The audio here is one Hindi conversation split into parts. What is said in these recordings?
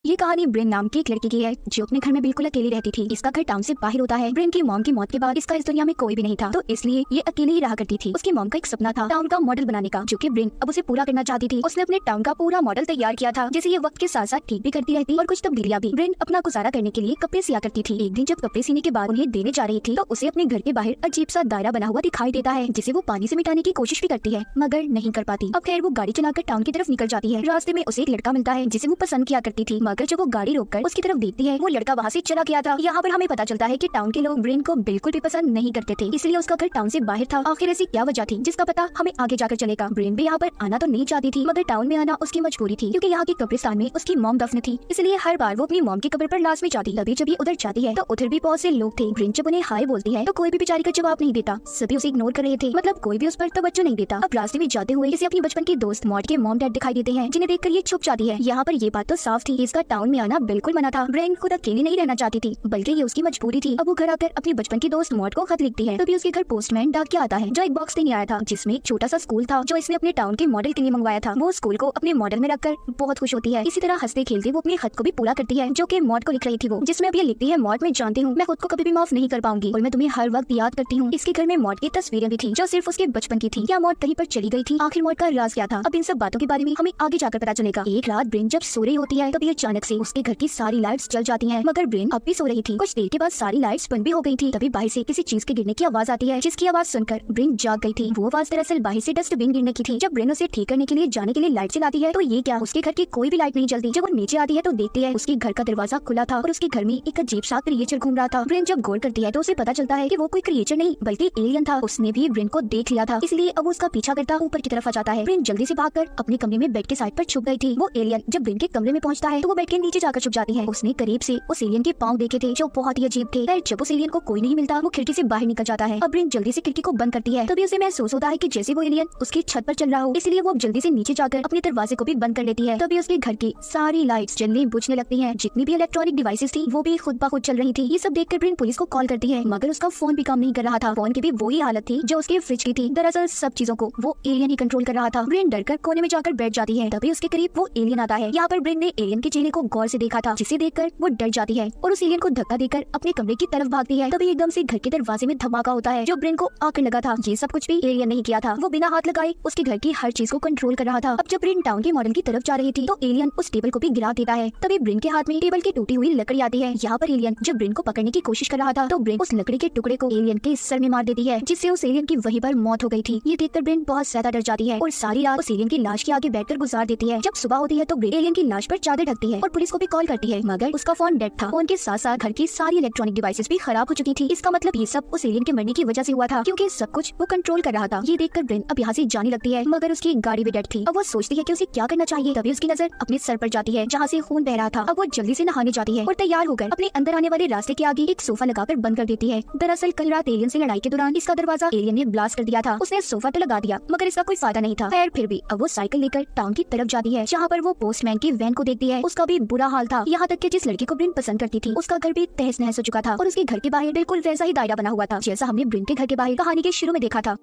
ये कहानी ब्रेन नाम की एक लड़की की है जो अपने घर में बिल्कुल अकेली रहती थी। इसका घर टाउन से बाहर होता है। ब्रेन की मॉम की मौत के बाद इसका इस दुनिया में कोई भी नहीं था, तो इसलिए ये अकेले ही रहा करती थी। उसकी मॉम का एक सपना था टाउन का मॉडल बनाने का, जो कि ब्रेन अब उसे पूरा करना चाहती थी। उसने अपने टाउन का पूरा मॉडल तैयार किया था, जिसे ये वक्त के साथ साथ ठीक भी करती रहती और कुछ तब्दीलियां भी। ब्रेन अपना गुजारा करने के लिए कपड़े सिया करती थी। एक दिन जब कपड़े सीने के बाद उन्हें देने जा रही थी, तो उसे अपने घर के बाहर अजीब सा दायरा बना हुआ दिखाई देता है, जिसे वो पानी से मिटाने की कोशिश भी करती है, मगर नहीं कर पाती। अब खैर वो गाड़ी चलाकर टाउन की तरफ निकल जाती है। रास्ते में उसे एक लड़का मिलता है जिसे वो पसंद किया करती थी, मगर जब वो गाड़ी रोककर उसकी तरफ देखती है, वो लड़का वहाँ से चला गया था। यहाँ पर हमें पता चलता है कि टाउन के लोग ब्रेन को बिल्कुल भी पसंद नहीं करते थे, इसलिए उसका घर टाउन से बाहर था। आखिर ऐसी क्या वजह थी जिसका पता हमें आगे जाकर चलेगा। ब्रेन भी यहाँ पर आना तो नहीं चाहती थी, मगर टाउन में आना उसकी मजबूरी थी, क्योंकि यहाँ के कब्रिस्तान में उसकी मॉम दफन थी, इसलिए हर बार वो अपनी मॉम की कब्र पर लाजमी जाती। तभी जब ये उधर जाती है तो उधर भी बहुत से लोग थे। ब्रेन जब उन्हें हाय बोलती है तो कोई भी बेचारी का जवाब नहीं देता, सभी उसे इग्नोर कर रहे थे, मतलब कोई भी उस पर तवज्जो नहीं देता। अब रास्ते में जाते हुए इसे अपनी बचपन की दोस्त मॉड के मॉम डैड दिखाई देते हैं, जिन्हें देखकर ये छुप जाती है। यहाँ पर ये बात तो साफ थी, इसका टाउन में आना बिल्कुल मना था। ब्रेन खुद अकेली नहीं रहना चाहती थी, बल्कि ये उसकी मजबूरी थी। अब वो घर आकर अपनी बचपन की दोस्त मॉड को खत लिखती है। तभी उसके घर पोस्टमैन डाक के आता है, जो एक बॉक्स देने आया था, जिसमें एक छोटा सा स्कूल था जो इसने अपने टाउन के मॉडल के लिए मंगवाया था। वो स्कूल को अपने मॉडल में रखकर बहुत खुश होती है। इसी तरह हंसते खेलते वो अपने खत को भी पूरा करती है, जो कि मॉड को लिख रही थी वो, जिसमें अब ये लिखती है, मॉड मैं जानती हूँ मैं खुद को कभी भी माफ नहीं कर पाऊंगी और मैं तुम्हें हर वक्त याद करती हूँ। इसके घर में मॉड की तस्वीरें भी थी जो सिर्फ उसके बचपन की थी। क्या मॉड कहीं पर चली गई थी? आखिर मॉड का राज क्या था? अब इन सब बातों के बारे में हमें आगे जाकर पता चलेगा। एक रात ब्रेन जब सो रही होती है तभी अचानक से उसके घर की सारी लाइट्स जल जाती हैं, मगर ब्रेन अब भी सो रही थी। कुछ देर के बाद सारी लाइट्स बंद भी हो गई थी। तभी बाहर से किसी चीज के गिरने की आवाज आती है, जिसकी आवाज सुनकर ब्रेन जाग गई थी। वो आवाज दरअसल बाहर से डस्टबिन गिरने की थी। जब ब्रेन उसे ठीक करने के लिए जाने के लिए लाइट चलाती है तो ये क्या, उसके घर की कोई भी लाइट नहीं जलती। जब वो नीचे आती है तो देखती है उसके घर का दरवाजा खुला था और उसके घर में एक अजीब सा क्रिएचर घूम रहा था। ब्रेन जब गौर करती है तो उसे पता चलता है कि वो कोई क्रिएचर नहीं बल्कि एलियन था। उसने भी ब्रेन को देख लिया था, इसलिए अब उसका पीछा करता ऊपर की तरफ आ जाता है। ब्रेन जल्दी से भागकर अपने कमरे में बेड के साइड पर छुप गई थी। वो एलियन जब ब्रेन के कमरे में पहुंचता है तो वो बेड के नीचे जाकर छुप जाती है। उसने करीब से उस एलियन के पाँव देखे थे जो बहुत ही अजीब थे। फिर जब उस एलियन को कोई नहीं मिलता वो खिड़की से बाहर निकल जाता है। अब ब्रेन जल्दी से खिड़की को बंद करती है। तभी उसे महसूस होता है कि जैसे वो एलियन उसकी छत पर चल रहा हो, इसलिए वो जल्दी से नीचे जाकर अपने दरवाजे को भी बंद कर लेती है। तभी उसके घर की सारी लाइट्स जलने बुझने लगती हैं। जितनी भी इलेक्ट्रॉनिक डिवाइसेस थी वो भी खुद ब खुद चल रही थी। ये सब देखकर ब्रेन पुलिस को कॉल करती है, मगर उसका फोन भी काम नहीं कर रहा था। फोन की भी वही हालत थी जो उसके फ्रिज की थी। दरअसल सब चीजों को वो एलियन ही कंट्रोल कर रहा था। ब्रेन डरकर कोने में जाकर बैठ जाती है। तभी उसके करीब वो एलियन आता है। यहाँ पर ब्रेन ने एलियन के चेहरे को गौर से देखा था, जिसे देखकर वो डर जाती है और उस एलियन को धक्का देकर अपने कमरे की तरफ भागती है। तभी एकदम से घर के दरवाजे में धमाका होता है, जो ब्रेन को आकर लगा था। ये सब कुछ भी एलियन नहीं किया था, वो बिना हाथ लगाए उसके घर की हर चीज को कंट्रोल कर रहा था। अब जब ब्रेन टाउन के मॉडल की तरफ जा रही थी तो एलियन उस टेबल को भी गिरा देता है। तभी ब्रेन के हाथ में टेबल की टूटी हुई लकड़ी आती है। यहाँ पर एलियन जब ब्रेन को पकड़ने की कोशिश कर रहा था तो ब्रेन उस लकड़ी के टुकड़े को एलियन के सर में मार देती है, जिससे उस एलियन की वहीं पर मौत हो गई थी। ये देखकर ब्रेन बहुत ज्यादा डर जाती है और सारी रात उस एलियन की लाश के आगे बैठकर गुजार देती है। जब सुबह होती है तो ब्रेन एलियन की लाश पर चादर ढकती है और पुलिस को भी कॉल करती है, मगर उसका फोन डेड था। फोन के साथ साथ घर की सारी इलेक्ट्रॉनिक डिवाइसेस भी खराब हो चुकी थी। इसका मतलब ये सब उस एलियन के मरने की वजह से हुआ था, क्योंकि सब कुछ वो कंट्रोल कर रहा था। ये देखकर ब्रेन अब यहाँ से जाने लगती है, मगर उसकी गाड़ी भी डेड थी। अब वो सोचती है कि उसे क्या करना चाहिए। तभी उसकी नजर अपने सर पर जाती है जहाँ से खून बह रहा था। अब वो जल्दी से नहाने जाती है और तैयार होकर अपने अंदर आने वाले रास्ते के आगे एक सोफा लगाकर बंद कर देती है। दरअसल कल रात एलियन से लड़ाई के दौरान इसका दरवाजा एलियन ने ब्लास्ट कर दिया था। उसने सोफा तो लगा दिया, मगर इसका कोई फायदा नहीं था। खैर फिर भी अब वो साइकिल लेकर टाउन की तरफ जाती है, जहाँ पर वो पोस्टमैन की वैन को देखती है। उसका भी बुरा हाल था, यहाँ तक कि जिस लड़की को ब्रेन पसंद करती थी उसका घर भी तहस नहस हो चुका था और उसके घर के बाहर बिल्कुल वैसा ही दायरा बना हुआ था जैसा हमने ब्रेन के घर के बाहर कहानी के शुरू में देखा था।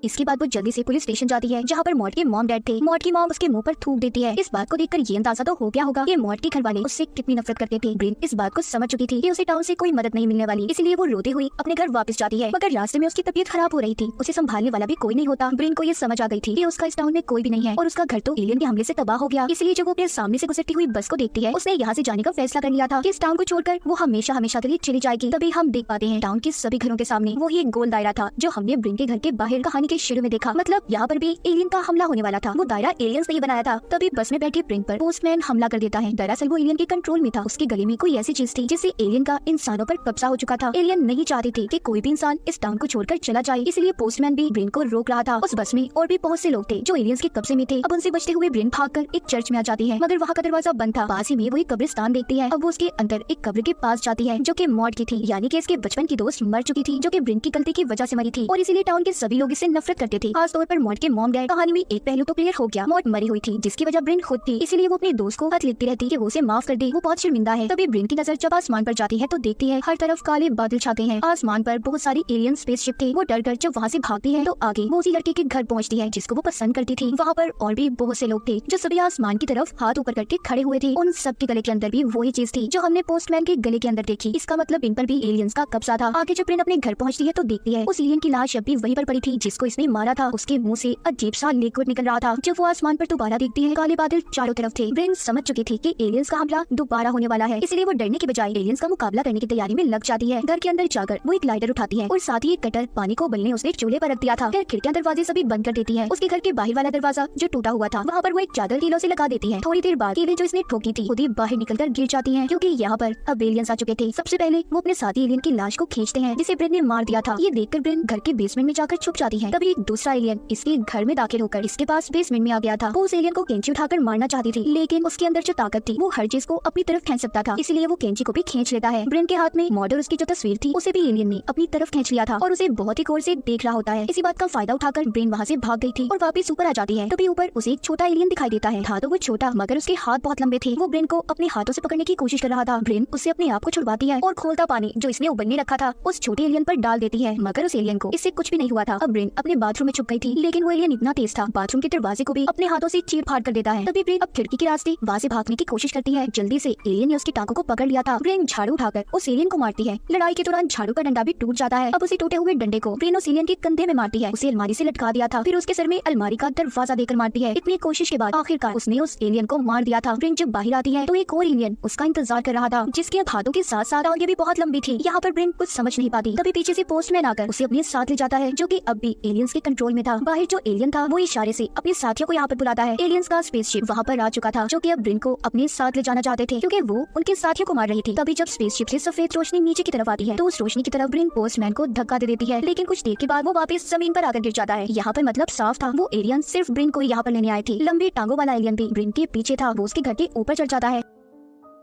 इसके बाद वो जल्दी से पुलिस स्टेशन जाती है, जहाँ पर मॉड के मॉम डैड थे। मॉड की मॉम उसके मुंह पर थूक देती है। इस बात को देखकर ये अंदाजा तो हो गया होगा कि मॉड के घर वाले उससे कितनी नफरत करते थे। ब्रेन इस बात को समझ चुकी थी कि उसे टाउन से कोई मदद नहीं मिलने वाली, इसलिए वो रोती हुई अपने घर वापस जाती है। मगर रास्ते में उसकी तबीयत खराब हो रही थी, उसे संभालने वाला भी कोई नहीं होता। ब्रेन को ये समझ आ गई थी कि उसका इस टाउन में कोई भी नहीं है और उसका घर तो एलियन के हमले से तबाह हो गया। इसलिए जब वो अपने सामने से गुजरती हुई बस को देखती है, उसने यहाँ से जाने का फैसला कर लिया था कि इस टाउन को छोड़कर वो हमेशा हमेशा के लिए चली जाएगी। तभी हम देख पाते हैं टाउन के सभी घरों के सामने वही एक गोल दायरा था जो हमने ब्रेन के घर के बाहर कहानी के शुरू में देखा। मतलब यहाँ पर भी एलियन का हमला होने वाला था। वो दायरा एलियंस ने ही बनाया था। तभी बस में बैठे ब्रेन पर पोस्टमैन हमला कर देता है। दरअसल वो एलियन के कंट्रोल में था। उसके गले में कोई ऐसी चीज थी जिससे एलियन का इंसानों पर कब्जा हो चुका था। एलियन नहीं चाहते थे कि कोई भी इंसान इस टाउन को छोड़कर चला जाए, इसलिए पोस्टमैन भी ब्रेन को रोक रहा था। उस बस में और भी बहुत से लोग थे जो एलियंस के कब्जे में थे। अब उनसे बचते हुए ब्रेन भागकर एक चर्च में आ जाती है, मगर वहाँ का दरवाजा बंद था। पास ही में वही कब्रिस्तान देखती है। अब वो उसके अंदर एक कब्र के पास जाती है जो कि मॉड की थी, यानी कि इसके बचपन की दोस्त मर चुकी थी, जो कि ब्रेन की गलती की वजह से मरी थी और इसीलिए टाउन के सभी लोग इससे नफरत करते थे, खास तौर पर मॉड के मॉम डैड। कहानी में एक पहलू तो क्लियर हो गया, मॉड मरी हुई थी जिसकी वजह ब्रिन खुद थी, इसीलिए वो अपने दोस्त को खत लिखती रहती कि वो उसे माफ कर दे, वो बहुत शर्मिंदा है। तभी ब्रिन की नजर जब आसमान पर जाती है तो देखती है हर तरफ काले बादल छाते हैं, आसमान पर बहुत सारी एलियन स्पेसशिप थे। वो डर कर जब वहाँ से भागती है तो आगे वो उसी लड़के के घर पहुँचती है जिसको वो पसंद करती थी। वहाँ पर और भी बहुत से लोग थे जो सभी आसमान की तरफ हाथ ऊपर करके खड़े हुए थे। उन सब के गले के अंदर भी वही चीज थी जो हमने पोस्टमैन के गले के अंदर देखी। इसका मतलब इन पर भी एलियंस का कब्जा था। आगे जब ब्रिन अपने घर पहुँचती है तो देखती है उस एलियन की लाश अब भी वहीं पर पड़ी थी जिसको इसने मारा था। उसके मुंह से अजीब सा लिक्विड निकल रहा था। जब वो आसमान पर दोबारा देखती है काले बादल चारों तरफ थे। ब्रिन समझ चुकी थी कि एलियंस का हमला दोबारा होने वाला है, इसलिए वो डरने के बजाय एलियंस का मुकाबला करने की तैयारी में लग जाती है। घर के अंदर जाकर वो एक लाइटर उठाती है और साथ ही एक कटर पानी को उबलने उसने चूल्हे पर रख दिया था। फिर खिड़कियां दरवाजे सभी बंद कर देती है। उसके घर के बाहर वाला दरवाजा जो टूटा हुआ था वहाँ पर वो एक चादर कीलों से लगा देती है। थोड़ी देर बाद कीलें जो इसने ठोकी थी खुद ही बाहर निकलकर गिर जाती हैं क्योंकि यहाँ पर अब एलियंस आ चुके थे। सबसे पहले वो अपने साथी एलियन की लाश को खींचते हैं जिसे ब्रिन ने मार दिया था। ये देखकर ब्रिन घर के बेसमेंट में जाकर छुप जाती है। तभी एक दूसरा एलियन इसके घर में दाखिल होकर इसके पास बेसमेंट में आ गया था। वो उस एलियन को कैंची उठाकर मारना चाहती थी, लेकिन उसके अंदर जो ताकत थी वो हर चीज को अपनी तरफ खींच सकता था, इसलिए वो कैंची को भी खींच लेता है। ब्रिन के हाथ में मॉड और उसकी जो तस्वीर थी उसे भी एलियन ने अपनी तरफ खींच लिया था और उसे बहुत ही गौर से देख रहा होता है। इसी बात का फायदा उठाकर ब्रिन वहाँ से भाग गई थी और वापस ऊपर आ जाती है। तभी ऊपर उसे एक छोटा एलियन दिखाई देता है। था तो वो छोटा मगर उसके हाथ बहुत लंबे थे। वो ब्रिन को अपने हाथों से पकड़ने की कोशिश कर रहा था। ब्रिन उससे अपने आप को छुड़वाती है और खोलता पानी जो इसने उबलने रखा था उस छोटे एलियन पर डाल देती है, मगर उस एलियन को इससे कुछ भी नहीं हुआ था। अब ब्रिन अपने बाथरूम में छुप गई थी, लेकिन वो एलियन इतना तेज था बाथरूम के दरवाजे को भी अपने हाथों से चीर फाड़ कर देता है। तभी ब्रिन अब खिड़की के रास्ते वहाँ से भागने की कोशिश करती है। जल्दी से एलियन ने उसकी टांगों को पकड़ लिया था। ब्रिन झाड़ू उठाकर उस एलियन को मारती है। लड़ाई के दौरान झाड़ू का डंडा भी टूट जाता है। अब उसी टूटे हुए डंडे को ब्रिन उस एलियन के कंधे में मारती है। उसे अलमारी से लटका दिया था, फिर उसके सर में अलमारी का दरवाजा देकर मारती है। इतनी कोशिश के बाद आखिरकार उसने उस एलियन को मार दिया था। ब्रिन जब बाहर आती है तो एक और एलियन उसका इंतजार कर रहा था जिसके अब हाथों के साथ साथ आगे भी बहुत लंबी थी। यहाँ पर ब्रिन कुछ समझ नहीं पाती। तभी पीछे से पोस्टमैन आकर उसे अपने साथ ले जाता है जो कि अब भी एलियंस के कंट्रोल में था। बाहर जो एलियन था वो इशारे से अपने साथियों को यहाँ पर बुलाता है। एलियंस का स्पेसशिप वहाँ पर आ चुका था जो कि अब ब्रिन को अपने साथ ले जाना चाहते थे क्योंकि वो उनके साथियों को मार रही थी। तभी जब स्पेसशिप से सफेद रोशनी नीचे की तरफ आती है तो उस रोशनी की तरफ ब्रिन पोस्टमैन को धक्का दे देती है, लेकिन कुछ देर के बाद वो वापस जमीन पर आकर गिर जाता है। यहाँ पर मतलब साफ था वो एलियन सिर्फ ब्रिन को यहाँ पर लेने आए थे। लंबी टांगों वाला एलियन भी ब्रिन के पीछे था, वो उसके घर के ऊपर चढ़ जाता है।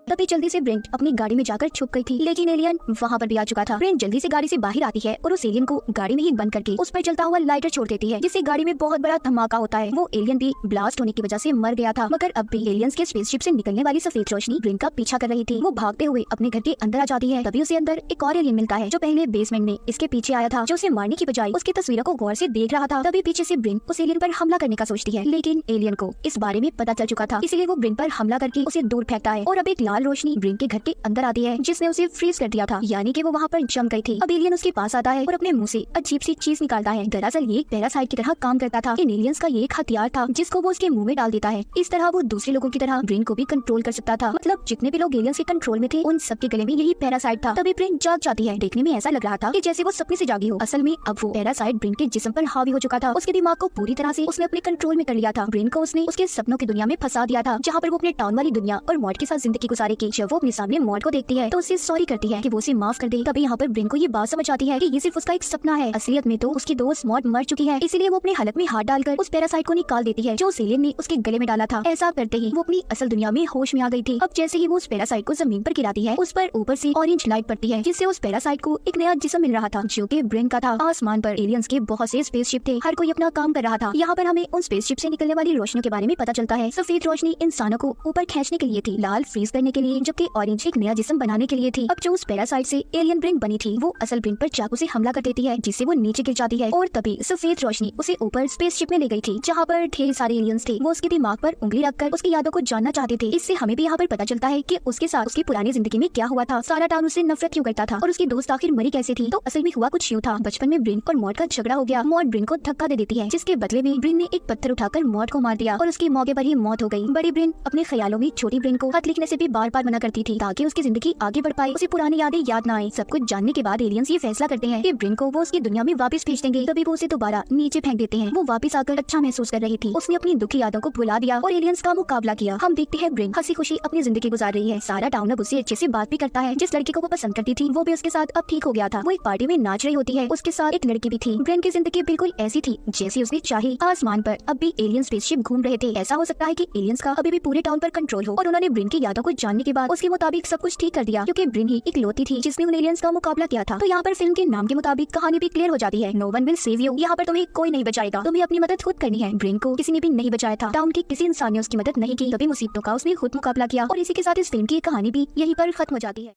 तभी जल्दी से ब्रिन अपनी गाड़ी में जाकर छुप गई थी, लेकिन एलियन वहाँ पर भी आ चुका था। ब्रिन जल्दी से गाड़ी से बाहर आती है और उस एलियन को गाड़ी में ही बंद करके उस पर चलता हुआ लाइटर छोड़ देती है, जिससे गाड़ी में बहुत बड़ा धमाका होता है। वो एलियन भी ब्लास्ट होने की वजह से मर गया था, मगर अब भी एलियंस के स्पेसशिप से निकलने वाली सफेद रोशनी ब्रिन का पीछा कर रही थी। वो भागते हुए अपने घर के अंदर आ जाती है। तभी उसे अंदर एक और एलियन मिलता है जो पहले बेसमेंट में इसके पीछे आया था, जो उसे मारने की बजाय उसकी तस्वीरों को गौर से देख रहा था। तभी पीछे से ब्रिन उस एलियन पर हमला करने का सोचती है, लेकिन एलियन को इस बारे में पता चल चुका था, इसलिए वो ब्रिन पर हमला करके उसे दूर फेंकता है और अब एक लाल रोशनी ब्रिन के घर के अंदर आती है जिसने उसे फ्रीज कर दिया था, यानी कि वो वहाँ पर जम गई थी। अब एलियन उसके पास आता है और अपने मुंह से अजीब सी चीज निकालता है। दरअसल ये एक पैरासाइट की तरह काम करता था। इन एलियंस का ये एक हथियार था जिसको वो उसके मुंह में डाल देता है। इस तरह वो दूसरे लोगों की तरह ब्रेन को भी कंट्रोल कर सकता था। मतलब जितने भी लोग एलियंस के कंट्रोल में थे उन सबके गले में यही पैरासाइट था। तभी ब्रेन जाग जाती है। देखने में ऐसा लग रहा था कि जैसे वो सपने से जागी हो। असल में अब वो पैरासाइट ब्रेन के जिस्म पर हावी हो चुका था। उसके दिमाग को पूरी तरह से उसने अपने कंट्रोल में कर लिया था। ब्रेन को उसने उसके सपनों की दुनिया में फंसा दिया था, जहाँ पर वो अपने टाउन वाली दुनिया और मॉड के साथ जिंदगी गुजारेगी। जब वो अपने सामने मॉड को देखती है तो उससे सॉरी करती है कि वो उसे माफ कर दे। तभी यहाँ पर ब्रेन को ये बात समझ आती है कि ये सिर्फ उसका एक सपना है। असलियत में तो उसकी दोस्त मॉड मर चुकी है, इसीलिए वो अपने हलक में हाथ डालकर उस पैरासाइट को निकाल देती है जो उस एलियन ने उसके गले में डाला था। ऐसा करते ही वो अपनी असल दुनिया में होश में आ गई थी। अब जैसे ही वो उस पैरासाइट को जमीन पर गिराती है उस पर ऊपर से ऑरेंज लाइट पड़ती है, जिससे उस पैरासाइट को एक नया जिस्म मिल रहा था जो कि ब्रेन का था। आसमान पर एलियंस के बहुत से स्पेसशिप थे, हर कोई अपना काम कर रहा था। यहाँ पर हमें उन स्पेसशिप से निकलने वाली रोशनी के बारे में पता चलता है। सफेद रोशनी इंसानों को ऊपर खींचने के लिए थी, लाल फ्रीज करने के लिए, जबकि ऑरेंज एक नया जिस्म बनाने के लिए थी। अब जो उस पैरासाइट से एलियन ब्रेन बनी थी वो असल ब्रेन पर चाकू से हमला कर देती है, जिससे वो नीचे गिर जाती है और तभी सफेद रोशनी उसे ऊपर स्पेसशिप में ले गई थी जहाँ पर ढेर सारे एलियंस थे। वो उसके दिमाग पर उंगली रखकर उसकी यादों को जानना चाहते थे। इससे हमें भी यहाँ पर पता चलता है कि उसके साथ उसकी पुरानी जिंदगी में क्या हुआ था, सारा टाउन उससे नफरत क्यों करता था और उसकी दोस्त आखिर मरी कैसे थी। तो असल में हुआ कुछ यूं था, बचपन में ब्रेन और मॉड का झगड़ा हो गया। मॉड ब्रेन को धक्का दे देती है, जिसके बदले में ब्रेन ने एक पत्थर उठाकर मॉड को मार दिया और उसकी मौके पर ही मौत हो गई। बड़ी ब्रेन अपने ख्यालों में छोटी ब्रेन को खत लिखने से भी बार बार मना करती थी ताकि उसकी जिंदगी आगे बढ़ पाए, उसे पुरानी यादें याद न आए। सब कुछ जानने के बाद एलियंस ये फैसला करते हैं कि ब्रेन को वो उसकी दुनिया में वापस भेज देंगे। तभी वो उसे दोबारा नीचे फेंक देते हैं। वो वापस आकर अच्छा महसूस कर रही थी, उसने अपनी दुखी यादों को भुला दिया और एलियंस का मुकाबला किया। हम देखते हैं ब्रेन हंसी खुशी अपनी जिंदगी गुजार रही है। सारा टाउन अब उससे अच्छे से बात भी करता है। जिस लड़की को वो पसंद करती थी वो भी उसके साथ अब ठीक हो गया था। वो एक पार्टी में नाच रही होती है, उसके साथ एक लड़की भी थी। ब्रेन की जिंदगी बिल्कुल ऐसी थी जैसी उसने चाही। आसमान पर अब भी एलियन स्पेसशिप घूम रहे थे। ऐसा हो सकता है कि एलियंस का अभी भी पूरे टाउन पर कंट्रोल हो और उन्होंने ब्रेन की यादों को जान जानने के बाद उसके मुताबिक सब कुछ ठीक कर दिया, क्योंकि ब्रिन ही इकलौती थी जिसने उन एलियंस का मुकाबला किया था। तो यहाँ पर फिल्म के नाम के मुताबिक कहानी भी क्लियर हो जाती है, no one will save you. यहाँ पर तुम्हें कोई नहीं बचाएगा, तुम्हें अपनी मदद खुद करनी है। ब्रिन को किसी ने भी नहीं बचाया था, टाउन के किसी इंसान ने उसकी मदद नहीं की, तभी मुसीबतों का उसने खुद मुकाबला किया। और इसी के साथ इस फिल्म की कहानी भी यहीं पर खत्म हो जाती है।